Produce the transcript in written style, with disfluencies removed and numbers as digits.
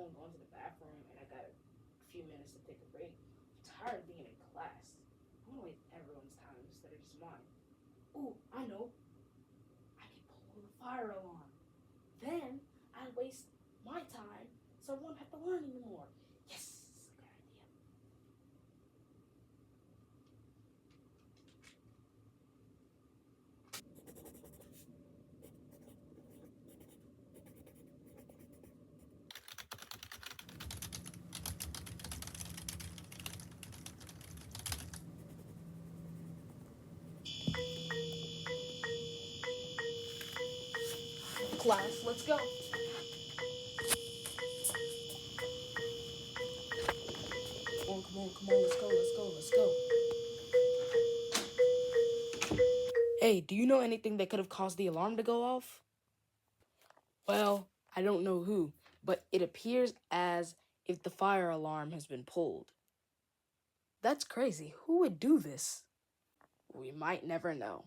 home, going to the bathroom, and I got a few minutes to take a break. I'm tired of being in class. I want to waste everyone's time instead of just mine. Ooh, I know. I can pull the fire alarm. Then I waste my time so I won't have to learn anymore. Yes, good idea. Class, let's go. Come on, let's go. Hey, do you know anything that could have caused the alarm to go off? Well, I don't know who, but it appears as if the fire alarm has been pulled. That's crazy. Who would do this? We might never know.